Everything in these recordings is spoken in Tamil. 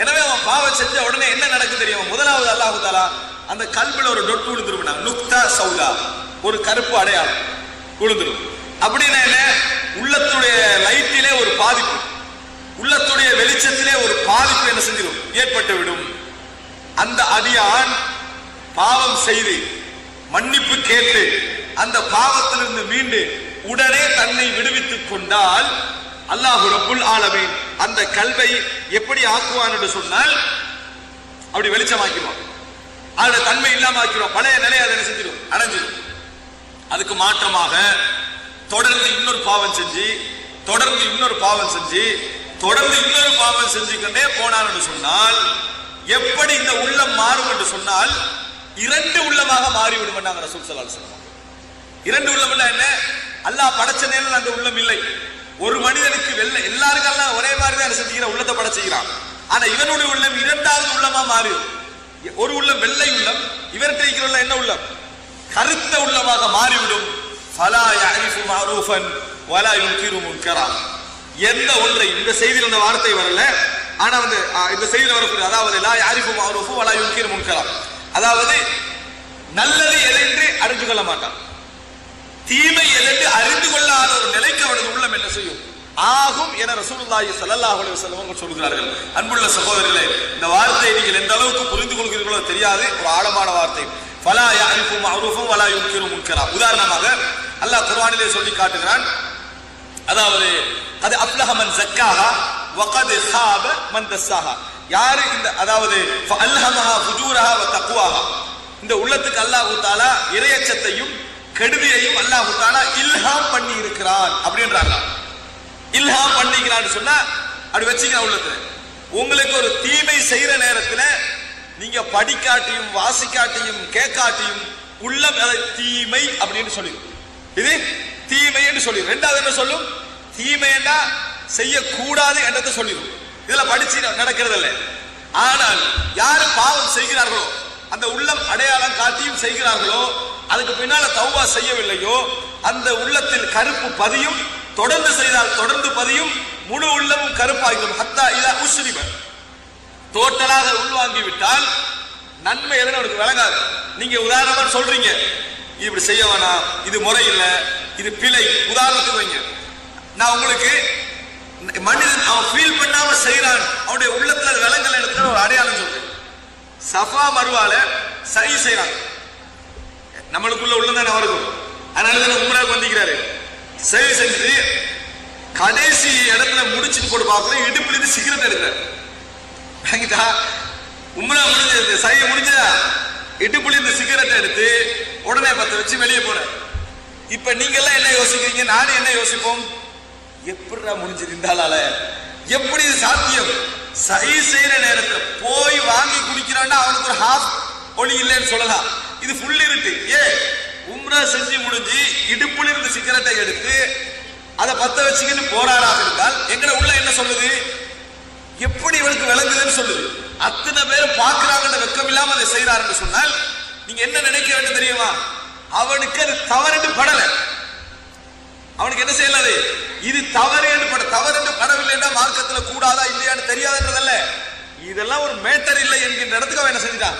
எனவே அவன் பாவம் செஞ்ச உடனே என்ன நடக்குது தெரியுமா? முதலாவது அல்லாஹ் தஆலா அந்த கல்வில ஒரு டொட்டு விழுந்துருவா, நுக்தா சௌதா, ஒரு கருப்பு அடையாளம் விழுந்துரும். அப்படின்னா என்ன? உள்ளத்துடைய லைட்டிலே ஒரு பாதிப்பு, உள்ளத்துடைய வெளிச்சத்திலே ஒரு பாதிப்பு என்ன செஞ்சிடும்? ஏற்பட்டு விடும். அந்த அடியான் பாவம் செய்து மன்னிப்பு கேட்டு அந்த பாவத்திலிருந்து மீண்டு உடனே தன்னை விடுவித்துக் கொண்டால் அல்லாஹ் ரப்புல் ஆலமீன் அந்த கல்வை எப்படி ஆக்குவான் என்று சொன்னால் அப்படி வெளிச்சமாக்கிடுவான், அதோட தன்மை இல்லாம ஆக்கிடுவான், பழைய நிலையை அதை செஞ்சிடும், அடைஞ்சிடும். அதுக்கு மாற்றமாக தொடர்ந்து இன்னொரு பாவம் செஞ்சு தொடர்ந்து இன்னொரு பாவம் செஞ்சு தொடர்ந்து இன்னொரு பாவம் செஞ்சுக்கிட்டே போனான் என்று சொன்னால் எப்படி இந்த உள்ளம் மாறும் என்று சொன்னால் இரண்டு உள்ளமாக மாறிவிடும். ரசூல் ஸல்லல்லாஹு அலைஹி வஸல்லம் இரண்டு உள்ளம் என்ன? அல்லாஹ் படைச்ச நேரம் அந்த உள்ளம் இல்லை. ஒரு மனிதனுக்கு எல்லாருக்கும் ஒரே மாதிரி தான் செஞ்சுக்கிற உள்ளத்தை படைச்சுக்கிறான். ஆனா இவனுடைய உள்ளம் இரண்டாவது உள்ளமா மாறிடும். ஒரு உள்ளம் வெள்ளை உள்ளம், இவர்கிட்ட இருக்கிற உள்ள என்ன உள்ளம்? கருத்த உள்ளமாக மாறிவிடும். ஃபலா யஅரிஃபு மஅரூஃபன் வலா யுன்கிரு முன்கரா. எந்த ஒன்றை, இந்த செய்தியில் அந்த வார்த்தை வரல, ஆனா வந்து இந்த செய்தியில் வரக்கூடிய, அதாவது லா யஅரிஃபு மஅரூஃபு வலா யுன்கிரு முன்கரா, அதாவது நல்லது எதென்று அறிந்து கொள்ள மாட்டான், தீமை எதென்று அறிந்து கொள்ளாத ஒரு நிலைக்கு அவனது உள்ளம் என்ன செய்யும்? ஆகும் என ரசூலுல்லாஹி ஸல்லல்லாஹு அலைஹி வஸல்லம் சொல்கிறார்கள். அன்புள்ள சகோதரர்களே, இந்த வார்த்தையை நீங்கள் எந்த அளவுக்கு புரிந்து கொள்கிறீர்களோ தெரியாது, ஒரு ஆழமான வார்த்தை. ஃபலா யஅரிஃபு மஅரூஃபன் வலா யுன்கிரு முன்கரா. உதாரணமாக அல்லாஹ் குர்ஆனிலே சொல்லி காட்டுகிறான், அதாவது அது அஃப்லஹ மன் ஸக்காஹா வ கத் ஹாப மன் தஸ்ஸாஹா. யாரு இந்த, அதாவது ஃபஅல்ஹமஹா ஃபுஜூரஹா வ தக்வாஹா, இந்த உள்ளத்துக்கு அல்லாஹ் தஆலா இறையச்சத்தையும் கெடுதியையும் அல்லாஹ் தஆலா இல்ஹாம் பண்ணி இருக்கிறான் அப்படின்றாங்க. இல்ஹாம் பண்ணிக்கிறான்னு சொன்னா அப்படி வச்சுக்க உள்ளத்துல. உங்களுக்கு ஒரு தீமை செய்யற நேரத்துல நீங்க படிக்காட்டியும் வாசிக்காட்டியும் கேட்காட்டியும் உள்ளம் அதை தீமை அப்படின்னு சொல்லிடும். இது தீமை என்று சொல்லிடும். ரெண்டாவது என்ன சொல்லும்? தீமைன்னா செய்யக்கூடாது என்றதை சொல்லிடும். இதுல படிச்சு நடக்கிறது இல்லை. ஆனால் யாரு பாவம் செய்கிறார்களோ, அந்த உள்ளம் அடையாளம் காட்டியும் செய்கிறார்களோ, அதுக்கு பின்னால தௌபா செய்யவில்லையோ, அந்த உள்ளத்தில் கருப்பு பதியும். தொடர்ந்து செய்தால் தொடர்ந்து பதியும், முழு உள்ளமும் கருப்பாகிடும். ஹத்தா இதா உஸ்ரிப, டோட்டலாக உள்வாங்கி விட்டால் நன்மை எதுன்னு அவனுக்கு விளங்காது. நீங்க உதாரணமா சொல்றீங்க, இப்படி செய்ய வேணாம், இது முறை இல்லை, இது பிழை, உதாரணத்துக்கு வைங்க. நான் உங்களுக்கு மனிதன் அவன் ஃபீல் பண்ணாம செய்யறான், அவனுடைய உள்ளத்துல விலங்கல் இடத்துல ஒரு அடையாளம் சொல்றேன். சஃபா மருவால சரி செய்யறான், நம்மளுக்குள்ள உள்ளதான அவருக்கும், அதனால உம்ராவுக்கு வந்திருக்கிறாரு. சரி செஞ்சு கடைசி இடத்துல முடிச்சுட்டு போட்டு பார்க்கணும், இடுப்புல இருந்து சிகரெட் எடுக்கிறார். உம்ரா முடிஞ்சது, சைய முடிஞ்சா இடுப்புல இருந்து சிகரெட் எடுத்து உடனே பத்த வச்சு வெளியே போற. இப்ப நீங்க எல்லாம் என்ன யோசிக்கிறீங்க, நானும் என்ன யோசிப்போம்? எப்படிடா முடிஞ்சது இருந்தால, எப்படி இது சாத்தியம்? சரி செய்யற நேரத்தில் போய் வாங்கி குடிக்கிறான்னா அவனுக்கு ஒரு ஹாஃப் ஒளி இல்லைன்னு சொல்லலாம், இது ஃபுல் இருட்டு. உம்ரா செஞ்சு முடிஞ்சு இடுப்புல இருந்து சிகரெட்டை எடுத்து அதை பத்த வச்சுக்கின்னு போராடாம இருந்தால் எங்கட உள்ள என்ன சொல்லுது? எப்படி இவனுக்கு விளங்குதுன்னு சொல்லுது. அத்தனை பேர் பார்க்கிறாங்க, வெக்கம் இல்லாம அதை செய்யறாருன்னு சொன்னால் நீங்க என்ன நினைக்க வேண்டும் தெரியுமா? அவனுக்கு அது தவறு படல, அவனுக்கு என்ன செய்யலாது? இது தவறு என்று படவில்லைன்னா மார்க்கத்துல கூடாதா இல்லையான்னு தெரியாதுன்றதல்ல, இதெல்லாம் ஒரு மேட்டர் இல்லை என்கின்ற இடத்துக்கு அவன் என்ன செஞ்சான்?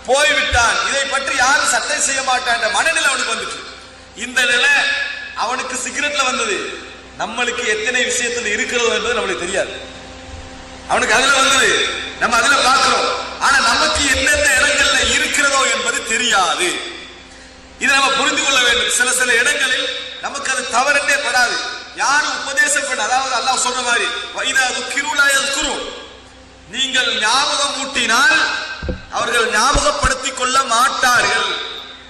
போய்விட்டான். இதை பற்றி யாரும் சட்டை செய்ய மாட்டான் என்ற மனநிலை அவனுக்கு வந்துச்சு. இந்த நிலை அவனுக்கு சிகரெட்ல வந்தது. நம்மளுக்கு எத்தனை விஷயத்துல இருக்கிறதோ என்பது நம்மளுக்கு தெரியாது. அவனுக்கு அதுல வந்தது, நம்ம அதுல பார்க்கிறோம். ஆனா நமக்கு எந்தெந்த இடங்கள்ல இருக்கிறதோ என்பது தெரியாது. இதை நம்ம புரிந்து கொள்ள வேண்டும். சில இடங்களில் நமக்கு அது தவறே படாது. யாரும் உபதேசம் பண்ண, அதாவது அல்லாஹ் சொல்ற மாதிரி நீங்கள் ஞாபகம் ஊட்டினால் அவர்கள் ஞாபகப்படுத்திக் கொள்ள மாட்டார்கள்.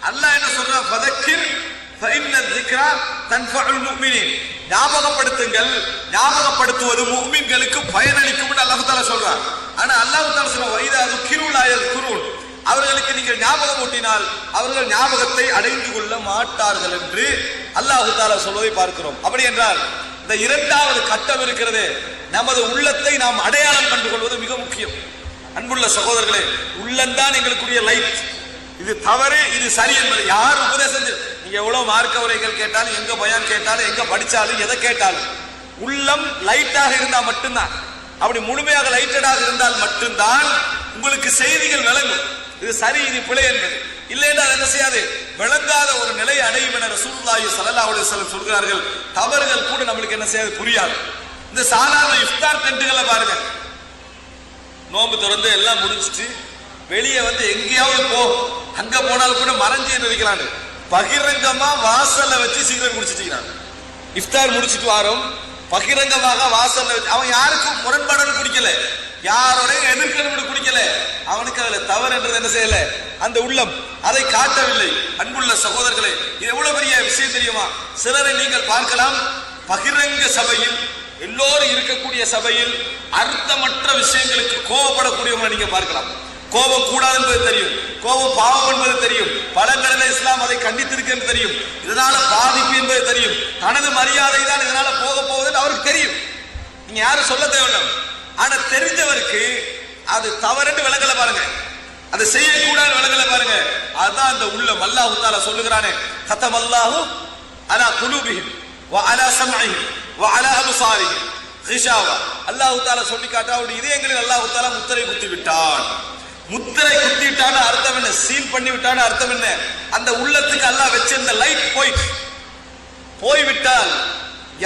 அல்லாஹ் என்ன சொல்றான்? ஃபதக்கிர் ஃபஇன்ன ذிக்ரா தன்ஃபஉல் முஃமினீன். ஞாபகப்படுத்துங்கள், ஞாபகப்படுத்துவது முஃமின்களுக்கு பயனளிக்கும் என்று அல்லாஹ் தஆலா சொல்றான். ஆனா அல்லாஹ் தஆலா சொல்றான் வைதா ذுக்கிரு லா யذ்குரூன், அவர்களுக்கு நீங்கள் ஞாபகம் ஊட்டினால் அவர்கள் ஞாபகத்தை அடைந்து கொள்ள மாட்டார்கள் என்று அல்லாஹ் தஆலா சொல்வதை பார்க்கிறோம். அப்படி என்றால் இந்த இரண்டாவது கட்டம் இருக்கிறது, நமது உள்ளத்தை நாம் அடையாளம் கண்டு கொள்வது மிக முக்கியம். அன்புள்ள சகோதரர்களே, உள்ளம்தான் எங்களுக்குரிய லைட். இது தவறு, இது சரி என்பது யார் உபதேசம்? நீங்க எவ்வளவு மார்க்க உரைகள் கேட்டாலும், எங்க பயான் கேட்டாலும், எங்க படிச்சாலும், எதை கேட்டாலும் உள்ளம் லைட்டாக இருந்தால் மட்டும்தான், அப்படி முழுமையாக லைட்டடாக இருந்தால் மட்டும் மட்டும்தான் உங்களுக்கு செய்திகள் விளங்கும். இது சரி, இது பிழை என்பது இல்லைன்னா என்ன செய்யாது, விளங்காத ஒரு நிலை அடையும் என ரசூலுல்லாஹி ஸல்லல்லாஹு அலைஹி வஸல்லம் சொல்கிறார்கள். தவறுகள் கூட நம்மளுக்கு என்ன செய்யாது, புரியாது. இந்த சாதாரண இஃப்தார் டென்ட்டுகளை பாருங்க, நோம்பு திறந்து எல்லாம் முடிஞ்சிட்டு வெளியே வந்து எங்கேயாவது அங்க போனாலும் கூட மறைஞ்சு இருக்கிறாங்க, பகிரங்கமா வாசல்ல வச்சு சிகரெட் குடிச்சிட்டு இஃப்தார் முடிச்சிட்டு வாரோம், பகிரங்கமாக வாசல்ல வச்சு. அவன் யாருக்கும் முரண்பாடு குடிக்கல, யாரோடைய எதிர்க்கணும் குடிக்கல, அவனுக்கு அதுல தவறு என்றது என்ன செய்யல, அந்த உள்ளம் அதை காட்டவில்லை. அன்புள்ள சகோதரர்களே, இது எவ்வளவு பெரிய விஷயம் தெரியுமா? சிலரை நீங்கள் பார்க்கலாம், பகிரங்க சபையில் எல்லோரும் இருக்கக்கூடிய சபையில் அர்த்தமற்ற விஷயங்களுக்கு கோபப்படக்கூடியவங்களை நீங்க பார்க்கலாம். கோபம் கூடாது என்பது தெரியும், கோபம் பாவம் என்பது தெரியும், பலங்களில் இஸ்லாம் அதை கண்டித்திருக்கு தெரியும், இதனால பாதிப்பு என்பது தெரியும், தனது மரியாதை தான் இதனால போக போகுதுன்னு அவருக்கு தெரியும். நீங்க யாரும் சொல்ல தேவையில்லை. ஆனா தெரிஞ்சவருக்கு அது தவறுன்னு விளங்கல பாருங்க, அதை செய்யக்கூடாது விளங்கல பாருங்க. அதுதான் அந்த உள்ளம். அல்லாஹ் தஆலா சொல்லுகிறானே, கதமல்லாஹு அலா குலூபிஹிம் வ அலா சம்இஹிம் வ அலா அப்சாரிஹிம் கிஷாவா. அல்லாஹ் தஆலா சொல்லி காட்ட அவருடைய இதயங்களில் அல்லாஹ் தஆலா முத்திரை குத்தி விட்டான். முத்திரை குத்திட்டான அர்த்தம் என்ன, சீல் பண்ணி விட்டான அர்த்தம் என்ன, அந்த உள்ளத்துக்கு அல்லாஹ் வச்சிருந்த லைட் போய்விட்டால்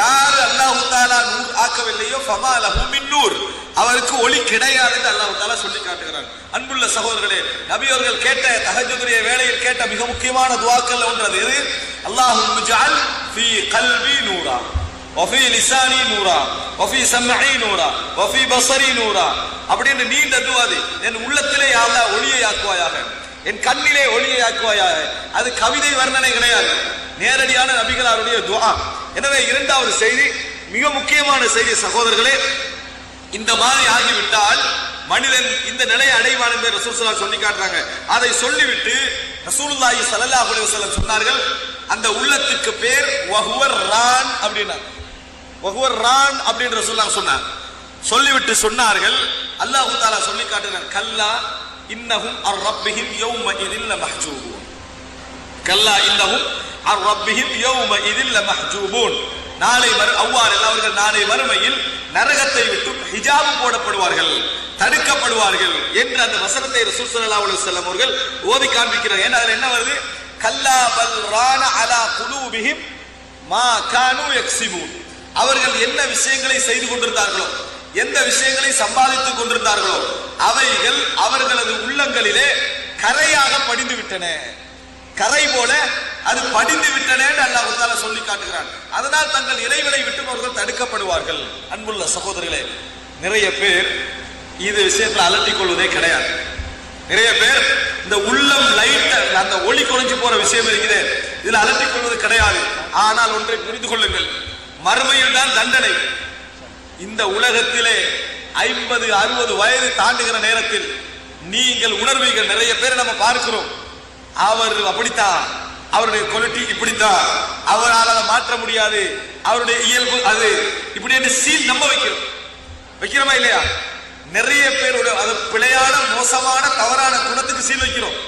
யார் அல்லாஹ் தஆலா நூர் ஆக்கவில்லையோ ஃபமா லஹு மின் நூர், அவருக்கு ஒளி கிடையாது என்று அல்லாஹ் தஆலா சொல்லி காட்டுகிறான். அன்புள்ள சகோதரர்களே, நபி அவர்கள் கேட்ட தஹஜ்ஜுடைய வேளையில் கேட்ட மிக முக்கியமான துஆக்கள் ஒன்றது எது? அல்லாஹும்ம ஜஅல் ஃபீ கல்பி நூரா வ ஃபீ லிசானி நூரா வ ஃபீ சம்இ நூரா வ ஃபீ பஸரி நூரா. அப்படின்னு நீண்ட துஆ அது. என் உள்ளத்திலே யா அல்லாஹ் ஒளியை ஆக்குவாயாக, என் கண்ணிலே ஒளியை ஆக்குவாயாக. அது கவிதை வர்ணனை கிடையாது, நேரடியான நபிகளாருடைய துஆ. எனவே இரண்டாவது செய்தி, மிக முக்கியமான செய்தி சகோதரர்களே, இந்த மாதிரி ஆகிவிட்டால் மனிதன் இந்த நிலையை அடைவான் என்று ரசூல் ஸல்லல்லாஹு அலைஹி வஸல்லம் சொல்லி காட்டுறாங்க. அதை சொல்லிவிட்டு ரசூலுல்லாஹி ஸல்லல்லாஹு அலைஹி வஸல்லம் சொன்னார்கள், அந்த உள்ளத்துக்கு பேர் வஹுவர் ரான் அப்படின்னா, வஹுவர் ரான் அப்படின்னு ரசூலுல்லாஹ் சொன்னார். சொல்லிவிட்டு சொன்னார்கள், அல்லாஹ் தஆலா சொல்லி காட்டுகிறார், கல்லா இன்னஹும் அர் ரப்பிஹிம் யௌம இதில் லமஹ்ஜூபூன், கல்லா இன்னஹும் அர் ரப்பிஹிம் யௌம இதில் லமஹ்ஜூபூன். நாளை அவ்வாறு அவர்கள் நாளை மறுமையில் நரகத்தை விட்டு ஹிஜாப் போடப்படுவார்கள், தடுக்கப்படுவார்கள் என்று அந்த வசனத்தை ரசூல் ஸல்லல்லாஹு அலைஹி வஸல்லம் அவர்கள் ஓதி காண்பிக்கிறார். ஏன்னா அதுல என்ன வருது? கல்லா பல் ரான அலா குலூபிஹிம் மா கானூ யக்ஸிபூன். அவர்கள் என்ன விஷயங்களை செய்து கொண்டிருந்தார்களோ, எந்த விஷயங்களை சம்பாதித்துக் கொண்டிருந்தார்களோ, அவைகள் அவர்களது உள்ளங்களிலே கரையாக படிந்து விட்டன, கரை போல அது படிந்து விட்டன என்று அல்லாஹ் தஆலா சொல்லி காட்டுகிறான். அதனால் தங்கள் இறைவனை விட்டு அவர்கள் தடுக்கப்படுவார்கள். அன்புள்ள சகோதரர்களே, நிறைய பேர் இது விஷயத்துல அலட்டிக் கொள்வதே கிடையாது. நிறைய பேர் இந்த உள்ளம் லைட் அந்த ஒளி குறைஞ்சு போற விஷயம் இருக்குது, இதுல அலட்டிக் கொள்வது கிடையாது. ஆனால் ஒன்றை புரிந்து கொள்ளுங்கள், மறுமையில் தான் தண்டனை. இந்த உலகத்திலே 50-60 வயது தாண்டுகிற நேரத்தில் நீங்கள் உணர்வீர்கள். நிறைய பேர் நம்ம பார்க்கிறோம், அவர் அப்படித்தான், அவருடைய குவாலிட்டி இப்படித்தான், அவரால் அதை மாற்ற முடியாது, அவருடைய இயல்பு அது இப்படி என்று சீல் நம்ம வைக்கிறோமா இல்லையா? நிறைய பேருடைய அது பிழையான மோசமான தவறான குணத்துக்கு சீல் வைக்கிறோம்.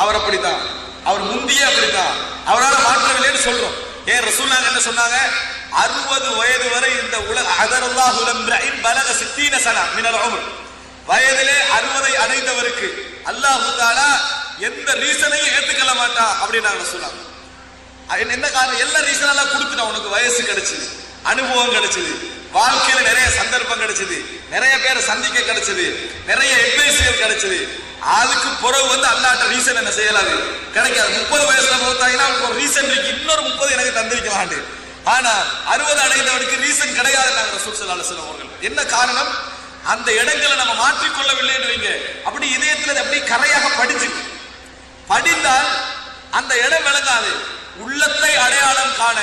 அவர் அப்படித்தான், அவர் முந்தியே அப்படித்தான், அவரால் மாற்றவில்லைன்னு சொல்றோம். ஏன் ரசூலுல்லாஹ் என்ன சொன்னாங்க? 60 வயது வரை இந்த உலக அதரல்லாஹு லம்ரஇன் பலக 60 சனா மினல் உம்ர், வயதிலே 60 அடைந்தவருக்கு அல்லாஹ் தஆலா எந்த ரீசனையும் ஏத்துக்கல மாட்டான் அப்படின்னு நாங்க சொல்லலாம். என்ன காரணம்? எல்லா ரீசனெல்லாம் கொடுத்துட்டான். உனக்கு வயசு கிடைச்சது, அனுபவம் கிடைச்சது, வாழ்க்கையில நிறைய சந்தர்ப்பம் கிடைச்சது, நிறைய பேரை சந்திக்க கிடைச்சது, நிறைய அட்வைஸ்கள் கிடைச்சது. அதுக்கு பிறகு அல்லாட்ட ரீசன் என்ன செய்யலாது, கிடைக்காது. 30 வயசுல போத்தாங்கன்னா ஒரு ரீசன் இருக்கு, இன்னொரு 30 எனக்கு தந்திருக்கலாண்டு. ஆனா 60 அடைந்தவனுக்கு ரீசன் கிடையாது. ரசூல் ஸல்லல்லாஹு அலைஹி வஸல்லம் அவர்கள் என்ன காரணம்? அந்த இடங்களை நம்ம மாற்றிக்கொள்ளவில்லை என்று வைங்க, அப்படி இதயத்தில் அப்படி கரையாக படிந்தால் அந்த இடம் விளங்காது. உள்ளத்தை அடையாளம் காண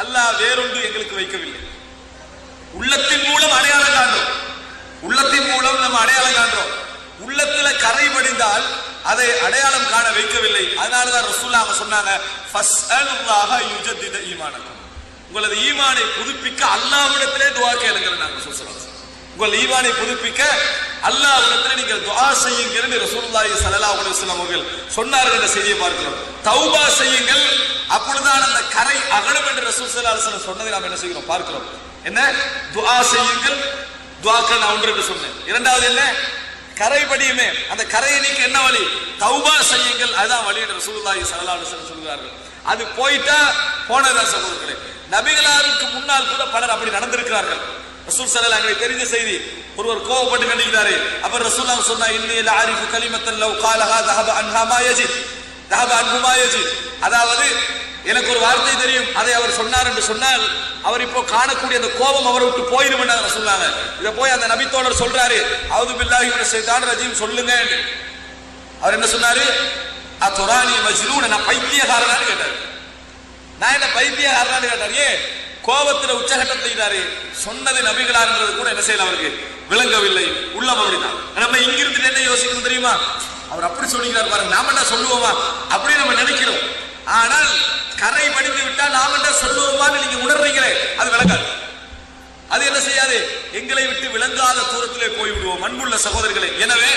அல்லாஹ் வேறொன்று எங்களுக்கு வைக்கவில்லை. உள்ளத்தின் மூலம் அடையாளம் காண்றோம், உள்ளத்தின் மூலம் நம்ம அடையாளம் காண்றோம். உள்ளத்துல கரை படிந்தால் அதை அடையாளம் காண வைக்கவில்லை. அதனாலதான் ரசூலுல்லாஹ் சொன்னாங்க, ஃபஸ்அலுல்லாஹ யுஜத்தித ஈமானக்கும், உங்களது ஈமானை புதுப்பிக்க அல்லாஹ்விடத்திலே துஆ கேளுங்கள். ரசூல் ஸல்லல்லாஹு அலைஹி வஸல்லம் உங்கள் ஈமானை புதுப்பிக்க அல்லாஹ்விடத்திலே நீங்கள் துஆ செய்யுங்கள் என்று ரசூலுல்லாஹி ஸல்லல்லாஹு அலைஹி வஸல்லம் அவர்கள் சொன்னார்கள் என்ற செய்தியை பார்க்கிறோம். தௌபா செய்யுங்கள், அப்பொழுதுதான் அந்த கரை அகலும் என்று ரசூல் ஸல்லல்லாஹு அலைஹி வஸல்லம் சொன்னதை நாம் என்ன செய்கிறோம் பார்க்கிறோம். என்ன துஆ செய்யுங்கள், துஆக்கள் நான் ஒன்று என்று சொன்னேன். இரண்டாவது என்ன? கரைபடியுமே. அந்த கரையை நீக்க என்ன வழி? தௌபா செய்யுங்கள், அதுதான் வழி என்று ரசூலுல்லாஹி ஸல்லல்லாஹு அலைஹி வஸல்லம் சொல்கிறார்கள். அது போயிட்டா போனதா சகோதரர்களே. நபிகளாருக்கு முன்னால் கூட பலர் அப்படி நடந்திருக்கிறார்கள். ரசூல் ஸல்லல்லாஹு அலைஹி வஸல்லம் தெரிஞ்ச செய்தி, ஒருவர் கோபப்பட்டு கண்டிக்கிறாரு. அப்ப ரசூலுல்லாஹ் சொன்னா, இன்னி லஅரிஃபு கலிமத்தன் லவ் காலஹா தஹப அன்ஹா மா யஜித் தஹப அன்ஹு மா யஜித். அதாவது எனக்கு ஒரு வார்த்தை தெரியும், அதை அவர் சொன்னார் என்று சொன்னால் அவர் இப்போ காணக்கூடிய அந்த கோபம் அவரை விட்டு போயிரும் என்று சொன்னாங்க. இதை போய் அந்த நபித்தோழர் சொல்றாரு, அவுது பில்லாஹி மினஷ் ஷைத்தானிர் ரஜீம் சொல்லுங்க. அவர் என்ன சொன்னாரு? அத்துரானி மஜ்னூன், நான் பைத்தியக்காரனான்னு கேட்டார். நான் என்ன பைத்தியக்காரனான்னு கேட்டார். ஏன்? கோபத்தில் உச்சகட்டம் செய்தாரு. சொன்னது நபிகளார்ன்றது கூட என்ன செய்யல, அவருக்கு விளங்கவில்லை. உள்ளம் அப்படிதான். நம்ம இங்கிருந்து என்ன யோசிக்கணும் தெரியுமா? அவர் அப்படி சொல்லிக்கிறார் பாருங்க, நாம என்ன சொல்லுவோமா அப்படி நம்ம நினைக்கிறோம். ஆனால் கரை படித்து விட்டா நாம என்ன சொல்லுவோமான்னு நீங்க உணர்றீங்களே, அது விளங்காது. அது என்ன செய்யாது? எங்களை விட்டு விளங்காத தூரத்திலே போய்விடுவோம். அன்புள்ள சகோதரர்களே, எனவே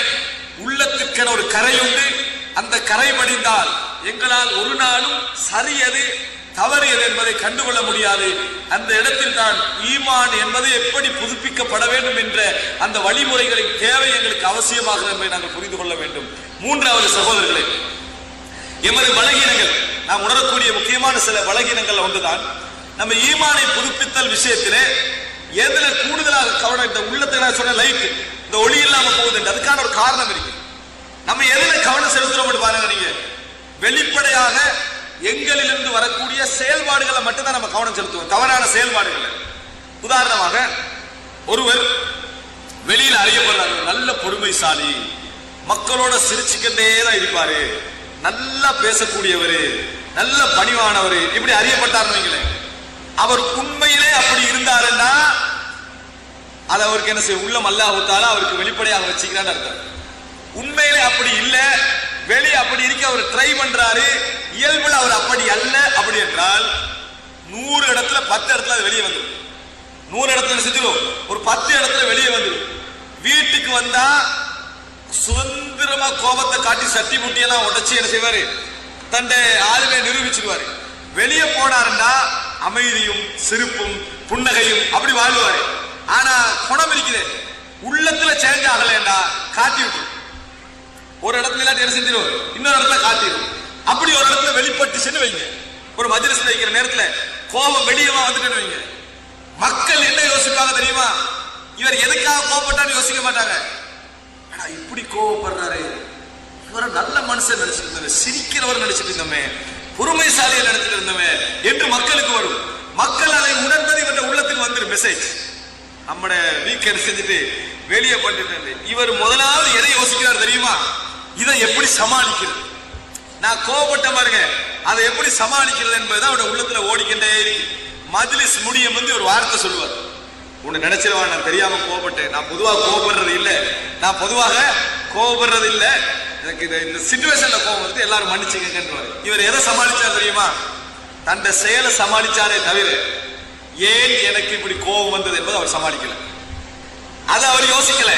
உள்ளத்துக்கென ஒரு கரை உண்டு. அந்த கரை படிந்தால் எங்களால் ஒரு நாளும் சரியது தவறியது என்பதை கண்டுகொள்ள முடியாது. அந்த இடத்தில் தான் ஈமான் என்பது எப்படி புதுப்பிக்கப்பட வேண்டும் என்ற அந்த வழிமுறைகளின் தேவை எங்களுக்கு அவசியமாகிறது என்பதை நாங்கள் புரிந்து கொள்ள வேண்டும். மூன்றாவது சகோதரர்களே, எமது பலகீனங்கள், நாம் உணரக்கூடிய முக்கியமான சில பலகீனங்கள் ஒன்றுதான் நம்ம ஈமானை புதுப்பித்தல் விஷயத்திலே எதுல கூடுதலாக கவனம். இந்த உள்ளத்தை நான் சொன்ன லைட், இந்த ஒளி இல்லாம போகுது, அதுக்கான ஒரு காரணம் இருக்கு. நம்ம எதுல கவனம் செலுத்துறோம் பாருங்க. நீங்க வெளிப்படையாக எங்களிலிருந்து வரக்கூடிய செயல்பாடுகளை மட்டும்தான் நம்ம கவனம் செலுத்துவோம், தவறான செயல்பாடுகளை. உதாரணமாக ஒருவர் வெளியில அறியப்படுறாரு, நல்ல பொறுமைசாலி, மக்களோட சிரிச்சுக்கிட்டே தான் இருப்பாரு, நல்லா பேசக்கூடியவர், நல்ல பணிவானவர், இப்படி அறியப்பட்டார். அவர் உண்மையிலே அப்படி இருந்தாருன்னா அது அவருக்கு என்ன செய்ய, உள்ளம் அல்லாஹ் தஆலா அவருக்கு வெளிப்படையாக வச்சுக்கிறான்னு அர்த்தம். உண்மையிலே அப்படி இல்லை, வெளியே அப்படி இருக்க அவர் ட்ரை பண்றாரு, இயல்புல அவர் அப்படி அல்ல. அப்படி என்றால் 100 இடத்துல 10 இடத்துல அது வெளியே வந்துடும். 100 இடத்துல செஞ்சிடும், ஒரு 10 இடத்துல வெளியே வந்துடும். வீட்டுக்கு வந்தா சுதந்திரமா கோபத்தை காட்டி சட்டி முட்டியெல்லாம் உடைச்சு என்ன செய்வாரு, தன்னை ஆளுமை நிரூபிச்சிருவாரு. வெளியே போனாருன்னா அமைதியும் சிரிப்பும் புன்னகையும் அப்படி வாழ்வாரு. ஆனா குணம் இருக்குது, உள்ளத்துல சேஞ்ச் ஆகலன்னா காட்டி விட்டு ஒரு இடத்துல இல்லாட்டி என்ன செஞ்சிடும், இன்னொரு இடத்துல காட்டிடும். அப்படி ஒரு இடத்துல வெளிப்பட்டுச்சுன்னு வைங்க, ஒரு மஜ்லிஸ்ல வைக்கிற நேரத்துல கோபம் வெளியமா வந்துட்டு வைங்க, மக்கள் என்ன யோசிப்பாங்க தெரியுமா? இவர் எதுக்காக கோபப்பட்டான்னு யோசிக்க மாட்டாங்க. இப்படி கோபப்படுறாரு, இவரை நல்ல மனுஷன் நினைச்சிட்டு இருந்தோமே, சிரிக்கிறவர் நினைச்சிட்டு இருந்தோமே, பொறுமைசாலியை நினைச்சிட்டு இருந்தோமே என்று மக்களுக்கு வரும். மக்கள் அதை உணர்ந்தது இவருடைய உள்ளத்துக்கு வந்துடும் மெசேஜ். நம்மட வீக்கெண்ட் செஞ்சுட்டு வெளியே பண்ணிட்டு இவர் முதலாவது எதை யோசிக்கிறார் தெரியுமா? இதை எப்படி சமாளிக்கிறது, நான் கோபப்பட்ட பாருங்க, அதை எப்படி சமாளிக்கிறது என்பதுதான் அவருடைய உள்ளத்துல ஓடிக்கிட்டே இருக்கு. மஜ்லிஸ் முடியும் வந்து ஒரு வார்த்தை சொல்லுவார், உன்னை நினைச்சிருவான், நான் தெரியாம கோபப்பட்டேன், நான் பொதுவாக கோபப்படுறது இல்லை, நான் பொதுவாக கோபப்படுறது இல்லை, எனக்கு இந்த சிச்சுவேஷன்ல கோபம் வந்து எல்லாரும் மன்னிச்சுக்கன்றவாரு. இவர் எதை சமாளிச்சார் தெரியுமா? தன்னை செயலை சமாளிச்சாரே தவிர ஏன் எனக்கு இப்படி கோபம் வந்தது என்பது அவர் சமாளிக்கல, அதை அவர் யோசிக்கல.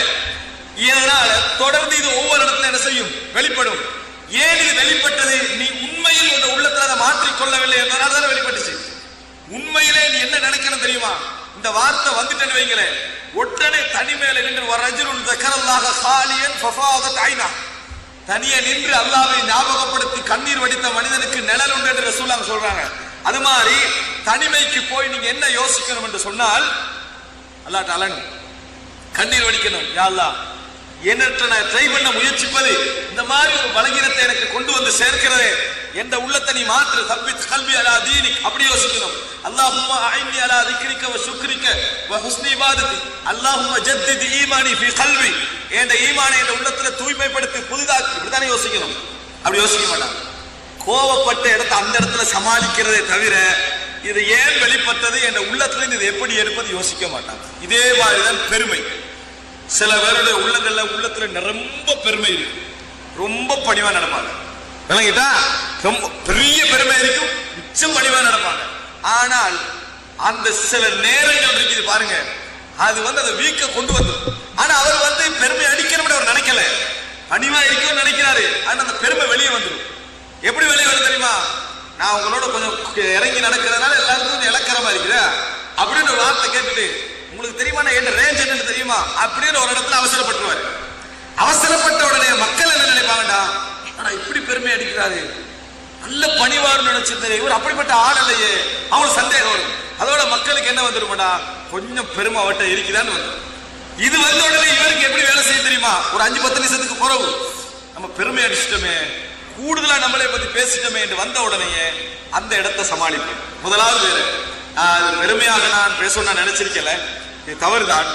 இதனால் தொடர்ந்து இது ஒவ்வொரு இடத்துல என்ன செய்யும், வெளிப்படும். ஏன் இது வெளிப்பட்டது? நீ உண்மையில் உன் உள்ளத்துல அதை மாற்றிக்கொள்ளவில்லை என்பதனால தான் வெளிப்பட்டுச்சு. உண்மையிலே நீ என்ன நினைக்கணும் தெரியுமா? இந்த வார்த்தை வந்துட்டேன்னு வைங்களேன், உடனே தனிமேல நின்று வரஜுலுன் ஸக்கரல்லாஹ ஹாலியன் ஃபஃபாதத் ஐனா, தனியே நின்று அல்லாஹ்வை ஞாபகப்படுத்தி கண்ணீர் வடித்த மனிதனுக்கு நிழல் உண்டு என்று ரசூலுல்லாஹ் சொல்றாங்க. அது மாதிரி தனிமைக்கு போய் நீங்க என்ன யோசிக்கணும் என்று சொன்னால், அல்லாஹ் அலன் கண்ணீர் வடிக்கணும். யா அல்லாஹ், என்னற்ற நான் ட்ரை பண்ண முயற்சிப்பது இந்த மாதிரி ஒரு பலகீனத்தை எனக்கு கொண்டு வந்து சேர்க்கிறதே, என்ற உள்ளத்தை நீ மாற்று, தப்பித் கல்வி அலா தீனிக், அப்படி யோசிக்கணும். அல்லாஹும்ம அஇன்னி அலா திக்ரிக வ ஷுக்ரிக வ ஹுஸ்னி இபாதத்தி, அல்லாஹும்ம ஜத்தித் ஈமானி ஃபீ கல்வி, என்ற ஈமானை என்ற உள்ளத்துல தூய்மைப்படுத்தி புதிதாக்கி, இப்படித்தானே யோசிக்கணும். அப்படி யோசிக்க மாட்டாங்க. கோவப்பட்ட இடத்தை அந்த இடத்துல சமாளிக்கிறதே தவிர இது ஏன் வெளிப்பட்டது என்ற உள்ளத்துல இது எப்படி எடுப்பது யோசிக்க மாட்டாங்க. இதே மாதிரிதான் பெருமை. சில பேருடைய உள்ளங்கள்ல உள்ளத்துல ரொம்ப பெருமை இருக்கு, ரொம்ப பணிவா நடப்பாங்க, விளங்கிட்டா? ரொம்ப பெரிய பெருமை இருக்கும், மிச்சம் பணிவா நடப்பாங்க. ஆனால் அந்த சில நேரங்கள் இருக்குது பாருங்க, அது வந்து அதை வீக்க கொண்டு வந்து, ஆனா அவர் வந்து பெருமை அடிக்கணும்னு அவர் நினைக்கல, பணிவா இருக்கணும்னு நினைக்கிறாரு. ஆனா அந்த பெருமை வெளியே வந்துடும். எப்படி வெளியே வருது தெரியுமா? நான் உங்களோட கொஞ்சம் இறங்கி நடக்கிறதுனால எல்லாருக்கும் கொஞ்சம் இலக்கரமா இருக்குதா அப்படின்னு ஒரு வார்த்தை கேட்டுட்டு, உங்களுக்கு தெரியுமா நான் என்ன ரேஞ்ச் என்னன்னு தெரியுமா அப்படின்னு ஒரு இடத்துல அவசரப்பட்டுருவாரு. பெருமை அடிக்கிறாரு, நல்ல பணிவார்னு நினைச்சிருந்தேன், இவர் அப்படிப்பட்ட ஆள் இல்லையே, அவங்களுக்கு சந்தேகம் வரும். அதோட மக்களுக்கு என்ன வந்துருமாடா, கொஞ்சம் பெருமை அவட்ட இருக்குதான்னு வந்துடும். இது வந்த உடனே இவருக்கு எப்படி வேலை செய்ய தெரியுமா, ஒரு 5-10 நிமிஷத்துக்கு குறவு நம்ம பெருமை அடிச்சிட்டோமே, கூடுதலா நம்மளை பத்தி பேசிட்டோமே என்று வந்த உடனேயே அந்த இடத்தை சமாளிப்பேன். முதலாவது வேறு பெருமையாக நான் பேச நினைச்சிருக்கல, தவறுதான்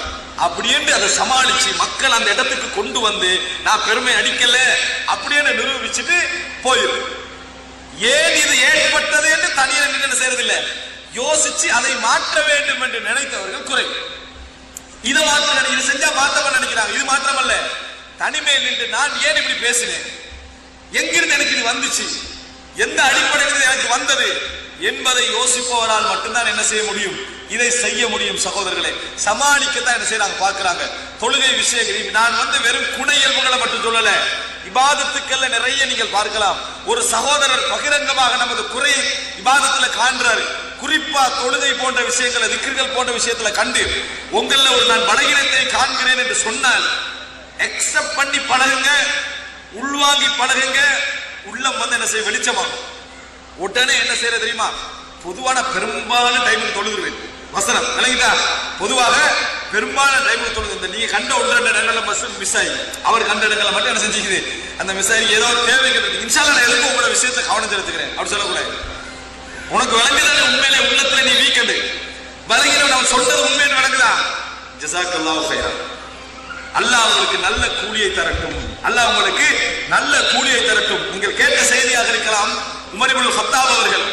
அப்படியே அதை சமாளிச்சு மக்கள் அந்த இடத்துக்கு கொண்டு வந்து நான் பெருமை அடிக்கல அப்படியே நிரூபிச்சுட்டு போயிடும். ஏன் இது ஏற்பட்டது என்று தனியாக நின்று செய்யறதில்லை, யோசிச்சு அதை மாற்ற வேண்டும் என்று நினைத்தவர்கள் குறை. இதை மாற்ற இது செஞ்சா மாற்றவன் நினைக்கிறாங்க. இது மாற்றமல்ல, தனிமையில் நின்று நான் ஏன் இப்படி பேசினேன், எங்கிருந்து எனக்கு இது வந்துச்சு, எந்த அடிப்படையில் எனக்கு வந்தது என்பதை யோசிப்பவரால் மட்டும்தான் என்ன செய்ய முடியும், இதை செய்ய முடியும். சகோதரர்களை சமாளிக்கத்தான் என்ன செய்யறாங்க பார்க்கிறாங்க. தொழுகை விஷயங்கள் நான் வெறும் குண இயல்புகளை மட்டும் சொல்லல, இபாதத்துக்கல்ல நிறைய நீங்கள் பார்க்கலாம். ஒரு சகோதரர் பகிரங்கமாக நமது குறை இபாதத்துல காண்றாரு, குறிப்பா தொழுகை போன்ற விஷயங்களை திக்ர்கள் போன்ற விஷயத்துல கண்டு உங்கள ஒரு நான் பலகீனத்தை காண்கிறேன் என்று சொன்னால் எக்ஸப்ட் பண்ணி பழகுங்க, உள்வாங்கி பழகுங்க, உள்ளம் என்ன செய்ய வெளிச்சமாகும். உடனே என்ன செய்யறது தெரியுமா, பொதுவான பெரும்பாலான டைமுக்கு தொழுதுருவேன் வசனம் விளங்கிட்டா, பொதுவாக பெரும்பாலான டைமுக்கு தொழுது நீங்க கண்ட 1-2 இடங்கள்ல மிஸ் ஆகி அவர் கண்ட இடங்களை மட்டும் என்ன செஞ்சுக்குது, அந்த மிஸ் ஆகி ஏதோ தேவைகள் இன்ஷால்லா நான் எதுக்கும் உங்களோட விஷயத்தை கவனம் செலுத்துக்கிறேன் அப்படி சொல்லக்கூடாது. உனக்கு விளங்குதானே உண்மையிலே உள்ளத்துல நீ வீக்கண்டு விளங்கின அவன் சொல்றது உண்மைன்னு விளங்குதா, ஜஸாக்கல்லாஹு ஹைரா, அல்லாஹ் உங்களுக்கு நல்ல கூலியை தரட்டும், அல்லாஹ் உங்களுக்கு நல்ல கூலியை தரட்டும். நீங்கள் கேட்ட செய்தியாக இருக்கலாம், உமர் இப்னு கத்தாப் அவர்கள்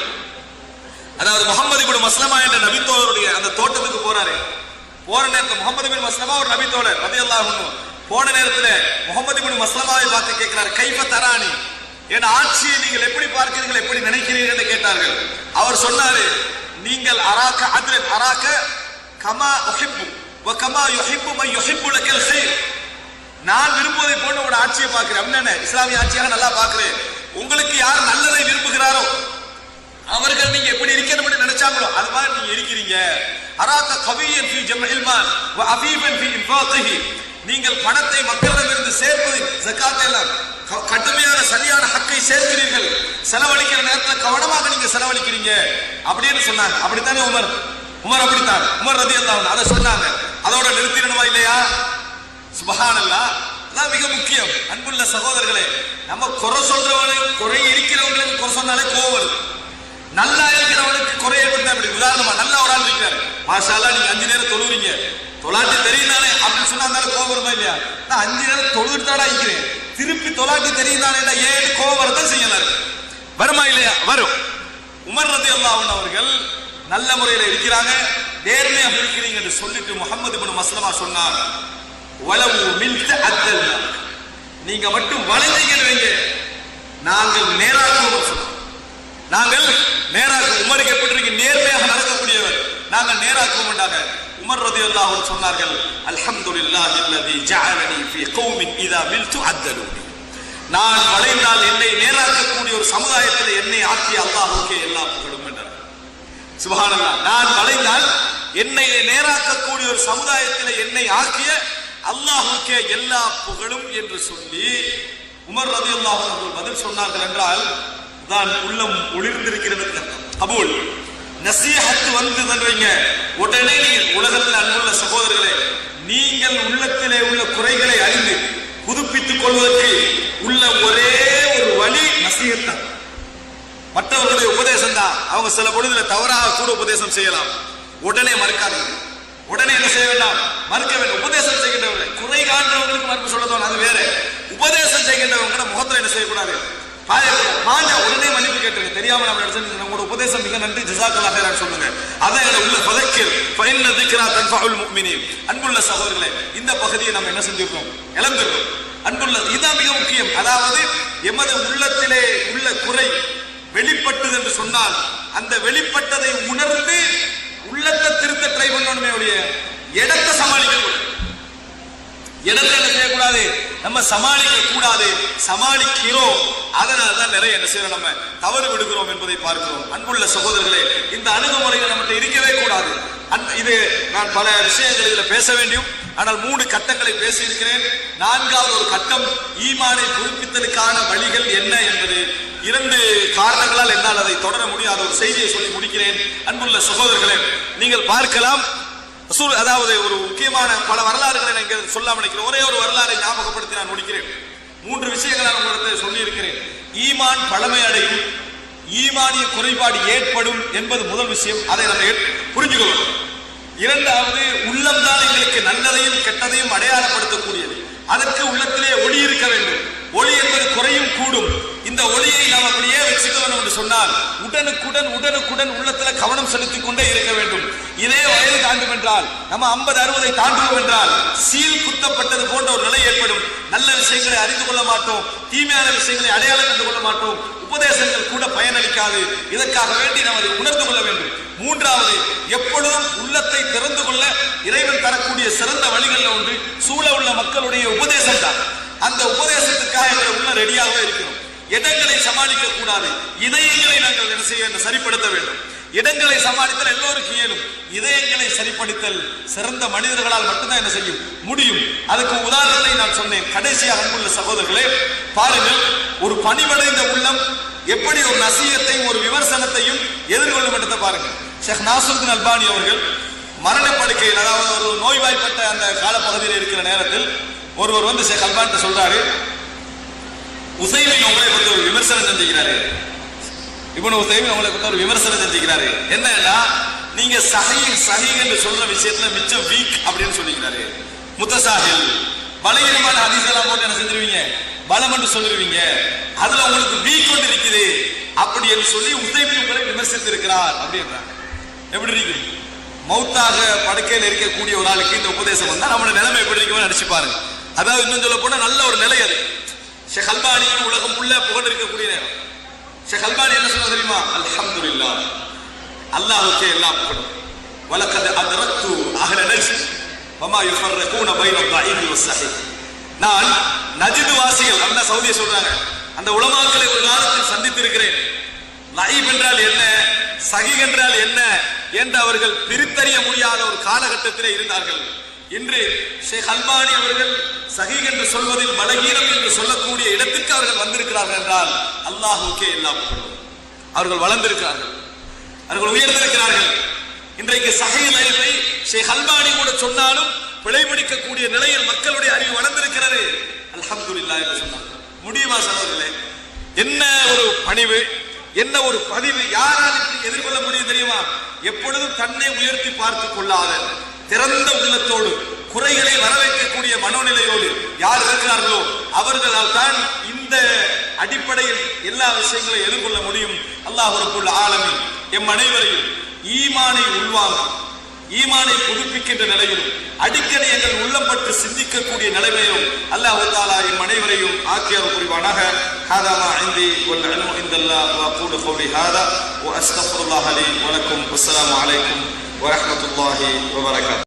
அதாவது முஹம்மது இப்னு மஸ்லமா என்ற நபித்தோழருடைய அந்த தோட்டத்துக்கு போறாரு. போற நேரத்தில் முஹம்மது இப்னு மஸ்லமா ஒரு நபித்தோழர் ரலியல்லாஹு அன்ஹு போன நேரத்தில் முஹம்மது இப்னு மஸ்லமாவை பார்த்து கேட்கிறார், கைஃப தரானி, என் ஆட்சியை நீங்கள் எப்படி பார்க்கிறீர்கள், எப்படி நினைக்கிறீர்கள் என்று கேட்டார்கள். அவர் சொன்னாரு, நீங்கள் அராக அத்ரன் அராக கமா உஹிப்பு வ கமா யுஹிப்பு மை யுஹிப்பு லக்கல் கைர், நான் விரும்புவதை போன்ற ஒரு ஆட்சியை பார்க்கிறேன். அப்படின்னா இஸ்லாமிய ஆட்சியாக நல்லா பார்க்கிறேன். உங்களுக்கு யார் நல்லதை விரும்புகிறாரோ அவர்கள் நீங்க எப்படி இருக்கணும் நினைச்சாங்களோ அது மாதிரி நீங்க இருக்கிறீங்க. அராக கவியன் ஃபீ ஜம்இல் மால் வ அபீபன் ஃபீ இன்ஃபாகிஹி, நீங்கள் பணத்தை மக்களிடமிருந்து சேர்ப்பது ஜகாத் எல்லாம் கடுமையான சரியான ஹக்கை சேர்க்கிறீர்கள், செலவழிக்கிற நேரத்தில் கவனமாக நீங்க செலவழிக்கிறீங்க அப்படின்னு சொன்னாங்க. அப்படித்தானே உமர் அப்படித்தான் உமர் ரலியல்லாஹு அன்ஹு அதை சொன்னாங்க. அதோட நிறுத்திடணுமா இல்லையா? சுப்ஹானல்லாஹ், அதான் மிக முக்கியம். அன்புள்ள சகோதரர்களே, நம்ம குறை சொல்றவனுக்கு குறை இருக்கிறவங்களுக்கு குறை சொன்னாலே கோவம் வருது, நல்லா இருக்கிறவனுக்கு குறை ஏற்படுத்த அப்படி. உதாரணமா நல்ல ஒரு ஆள் இருக்கிறாரு, மாஷா அல்லாஹ் நீங்க 5 நேரம் தொழுவீங்க, தொலாட்டி தெரியுதானே அப்படின்னு சொன்னா கோவம் வருமா இல்லையா? நான் 5 நேரம் தொழுதுட்டு தாடா இருக்கிறேன், திருப்பி தொலாட்டி தெரியுதானே ஏன் கோவம் வரதான் செய்யலாம், வருமா இல்லையா? வரும். உமர் ரலியல்லாஹு அன்ஹு அவர்கள் நல்ல முறையில் இருக்கிறாங்க, நேர்மையாக இருக்கிறீங்க என்று சொல்லிட்டு முஹம்மது இப்னு மஸ்லமா சொன்னார், வலவு மில்த அத்தல்னா, நீங்க மட்டும் வளைஞ்சீங்கன்னு வைங்க நாங்கள் நேராக்குவோம் சொன்னோம். நாங்கள் நேராக உமருக்கு எப்படி இருக்கு, நேர்மையாக நடக்கக்கூடியவர், நாங்கள் நேராக்குவோம் என்றாங்க. உமர் ரலியல்லாஹு அன்ஹு சொன்னார்கள், அல்ஹம்துலில்லாஹி அல்லதி ஜஅலனி ஃபீ கௌமின் இதா மில்து அத்தலுனி, நான் வளைந்தால் என்னை நேராக்கக்கூடிய ஒரு சமுதாயத்தில் என்னை ஆக்கிய அல்லாஹ்வுக்கே எல்லா புகழும் என்றார். சுப்ஹானல்லாஹ், நான் வளைந்தால் என்னை நேராக்கக்கூடிய ஒரு சமுதாயத்தில் என்னை ஆக்கிய அல்லாஹ்வுக்கே எல்லா புகழும் என்று சொல்லி உமர் ரலியல்லாஹு அன்ஹு பதில் சொன்னார்கள் என்றால் தான் உள்ளம் ஒளிர்ந்திருக்கிறது கபூல். நசீஹத் வந்துன்றீங்க உடனே நீங்கள் உலகத்தில் அன்புள்ள சகோதரர்களே, நீங்கள் உள்ளத்திலே உள்ள குறைகளை அறிந்து புதுப்பித்துக் கொள்வதற்கு உள்ள ஒரே ஒரு வழி நசீஹத் தான். மற்றவர்களுடைய உபதேசம் தான். அவங்க சில பொழுதுல தவறாக கூட உபதேசம் செய்யலாம், உடனே மறுக்காதீங்க, உடனே என்ன செய்ய வேண்டாம், மறுக்க வேண்டும். உபதேசம் செய்கின்றவர்கள் குறை காண்றவங்களுக்கு மறுப்பு சொல்லணும், அது வேற. உபதேசம் செய்கின்றவங்க முகத்தில் என்ன செய்யக்கூடாது, பாஞ்சா உடனே மன்னிப்பு கேட்டுங்க, தெரியாம நம்ம உங்களோட உபதேசம் மிக நன்றி ஜஸாக்கல்லாஹு ஹைரன் சொல்லுங்க. அதான் உள்ள ஃபதக்கிர் ஃபஇன்ன ذிக்ரா தன்ஃபஉல் முஃமினீன். அன்புள்ள சகோதரர்களே, இந்த பகுதியை நம்ம என்ன செஞ்சிருக்கோம், இழந்துறோம். அன்புள்ள இதுதான் மிக முக்கியம். அதாவது எமது உள்ளத்திலே உள்ள குறை வெளிப்பட்டது என்று சொன்னால் அந்த வெளிப்பட்டதை உணர்ந்து உள்ளத்தை திருத்த ட்ரை பண்ணணுமே ஒழிய இடத்தை சமாளிக்க இடத்தை என்ன செய்யக்கூடாது, நம்ம சமாளிக்க கூடாது, சமாளிக்கிறோம். அதனால்தான் நிறைய என்ன செய்யறோம், நம்ம தவறு விடுகிறோம் என்பதை பார்க்கிறோம். அன்புள்ள சகோதரர்களே, இந்த அணுகுமுறைகள் நம்மகிட்ட இருக்கவே கூடாது. இது நான் பல விஷயங்கள் இதுல பேச வேண்டியும் ஆனால் 3 கட்டங்களை பேசியிருக்கிறேன். 4வது ஒரு கட்டம் ஈமானை புதுப்பித்தலுக்கான வழிகள் என்ன என்பது 2 காரணங்களால் என்னால் அதை தொடர முடியாத ஒரு செய்தியை சொல்லி முடிக்கிறேன். அன்புள்ள சகோதரர்களே, நீங்கள் பார்க்கலாம், அதாவது ஒரு முக்கியமான பல வரலாறுகளை நான் இங்கே சொல்லாம நினைக்கிறேன். ஒரே ஒரு வரலாறை ஞாபகப்படுத்தி நான் முடிக்கிறேன். 3 விஷயங்களை நான் உங்களுக்கு சொல்லி இருக்கிறேன். ஈமான் பழமை அடையும், ஈமானிய குறைபாடு ஏற்படும் என்பது முதல் விஷயம். அதை நம்ம புரிஞ்சுக்கொள்ளணும். 2வது, உள்ளம்தான் எங்களுக்கு நல்லதையும் கெட்டதையும் அடையாளப்படுத்தக்கூடியது. அதற்கு உள்ளத்திலே ஒளி இருக்க வேண்டும். ஒளி என்பது குறையும் கூடும். இந்த ஒளியை நாம் அப்படியே வச்சுக்கணும் என்று சொன்னால் உடனுக்குடன் உள்ளத்துல கவனம் செலுத்திக் கொண்டே இருக்க வேண்டும். இதே வயது தாண்டும் என்றால், நம்ம 50-60 தாண்டுவோம் என்றால் சீல் குத்தப்பட்டது போன்ற ஒரு நிலை ஏற்படும். நல்ல விஷயங்களை அறிந்து கொள்ள மாட்டோம், தீமையான விஷயங்களை அடையாளம் கண்டு கொள்ள மாட்டோம், உபதேசங்கள் கூட பயனளிக்காது. இதற்காக வேண்டி நாம் அதை உணர்ந்து கொள்ள வேண்டும். 3வது, எப்பொழுதும் உள்ளத்தை திறந்து கொள்ள இறைவன் தரக்கூடிய சிறந்த வழிகளில் ஒன்று சூழ உள்ள மக்களுடைய உபதேசம் தான். அந்த உபதேசத்துக்காக எங்களை உள்ள ரெடியாகவே இருக்கணும். இடங்களை சமாளிக்க கூடாது, இதயங்களை நாங்கள் என்ன செய்ய வேண்டும், சரிப்படுத்த வேண்டும். இடங்களை சமாளித்தல் எல்லோருக்கும் இயலும், இதயங்களை சரிப்படுத்தல் சிறந்த மனிதர்களால் மட்டும்தான் என்ன செய்யும் முடியும். அதுக்கு உதாரணத்தை நான் சொன்னேன். கடைசியாக அன்புள்ள சகோதரர்களே, பாருங்கள், ஒரு பணிவடைந்த உள்ளம் எப்படி ஒரு நசீகத்தையும் ஒரு விமர்சனத்தையும் எதிர்கொள்ளும் என்றதை பாருங்கள். ஷேக் நாசருதீன் அல்பானி அவர்கள் மரணப்படுக்கையில், அதாவது ஒரு நோய்வாய்ப்பட்ட அந்த காலப்பகுதியில் இருக்கிற நேரத்தில் ஒருவர் வந்து ஷேக் அல்பான்ட்ட சொல்றாரு, உசைமின் உங்களை பற்றி ஒரு விமர்சனம் செஞ்சுக்கிறாரு. இப்னு உசைமின் உங்களை பற்றி ஒரு விமர்சனம் செஞ்சுக்கிறாரு. என்னன்னா, நீங்க சஹீஹ் என்று சொல்ற விஷயத்துல மிச்சம் வீக் அப்படின்னு சொல்லிக்கிறாரு. முத்தசாஹில், பலகீனமான ஹதீஸ் எல்லாம் போட்டு என்ன செஞ்சிருவீங்க, பலம் என்று சொல்லிருவீங்க, அதுல உங்களுக்கு வீக் கொண்டு இருக்குது அப்படி என்று சொல்லி உசைமின் உங்களை விமர்சித்து இருக்கிறார் அப்படின்றாங்க. எப்படி இருக்கு? மௌத்தாக படுக்கையில் இருக்கக்கூடிய ஒரு ஆளுக்கு இந்த உபதேசம் வந்தா நம்மளோட நிலைமை எப்படி இருக்குன்னு நினைச்சு பாருங்க. அதாவது இன்னும் சொல்ல போனா நல்ல ஒரு நிலை அது. ஷேக் அல்பானி உலகம் உள்ள புகழ் இருக்கக்கூடிய நேரம். ஷேக் அல்பானி என்ன சொல்ல தெரியுமா? அல்ஹம்துலில்லாஹ், அல்லாஹ்வுக்கே எல்லா புகழும். வலகத் அத்ரக்து அஹ்ல நஜ்த் வமா யுஃபர்ரிகூன பைன ضعீஃப் வஸ்ஸஹீஹ். நான் நஜ்த் வாசிகள், அல்லாஹ் சவுதியை சொல்றாங்க, அந்த உலமாக்களை ஒரு காலத்தில் சந்தித்திருக்கிறேன். ضعீஃப் என்றால் என்ன, சஹீஹ் என்றால் என்ன என்று அவர்கள் பிரித்தறிய முடியாத ஒரு காலகட்டத்திலே இருந்தார்கள். இன்று ஷேக் அல்பானி அவர்கள் சஹீஹ் என்று சொல்வதில் பலகீனம் என்று சொல்லக்கூடிய இடத்திற்கு அவர்கள் வந்திருக்கிறார்கள் என்றால் அல்லாஹ்வுக்கே எல்லா புகழும். அவர்கள் வளர்ந்திருக்கிறார்கள், அவர்கள் உயர்ந்திருக்கிறார்கள். இன்றைக்கு சஹீஹ் இல்மை ஷேக் அல்பானி கூட சொன்னாலும் பிழைபிடிக்கக்கூடிய நிலையில் மக்களுடைய அறிவு வளர்ந்திருக்கிறது. அல்ஹம்துலில்லாஹ் என்று சொன்னார்கள். முடியுமா சகோதரர்களே? என்ன ஒரு பணிவு, என்ன ஒரு பதிவு! யாரால் எதிர்கொள்ள முடியும் தெரியுமா? எப்பொழுதும் தன்னை உயர்த்தி பார்த்துக் கொள்ளாத திறந்த உள்ளத்தோடு குறைகளை வரவேற்கக்கூடிய மனோநிலையோடு யார் இருக்கிறார்களோ அவர்களால் தான் இந்த அடிப்படையில் எல்லா விஷயங்களையும் எதிர்கொள்ள முடியும். அல்லாஹ் ரப்புல் ஆலமீன் எம் அனைவரையும் ஈமானை உள்வாங்க, ஈமானை புதுப்பிக்கின்ற நிலையிலும் அடிக்கடி எங்கள் உள்ளம் பற்றி சிந்திக்கக்கூடிய நிலைமையும் அல்லாஹ் தஆலா எம் அனைவரையும் ஆக்கியர் புரிவானாக. ஹாதா மா இந்தி வல் இல்மு இன்தல்லாஹ் வ அகூலு கௌலி ஹாதா வ அஸ்தக்ஃபிருல்லாஹ லி வ லக்கும். அஸ்ஸலாமு அலைக்கும் வ ரஹ்மத்துல்லாஹி வ பரகாத்துஹு.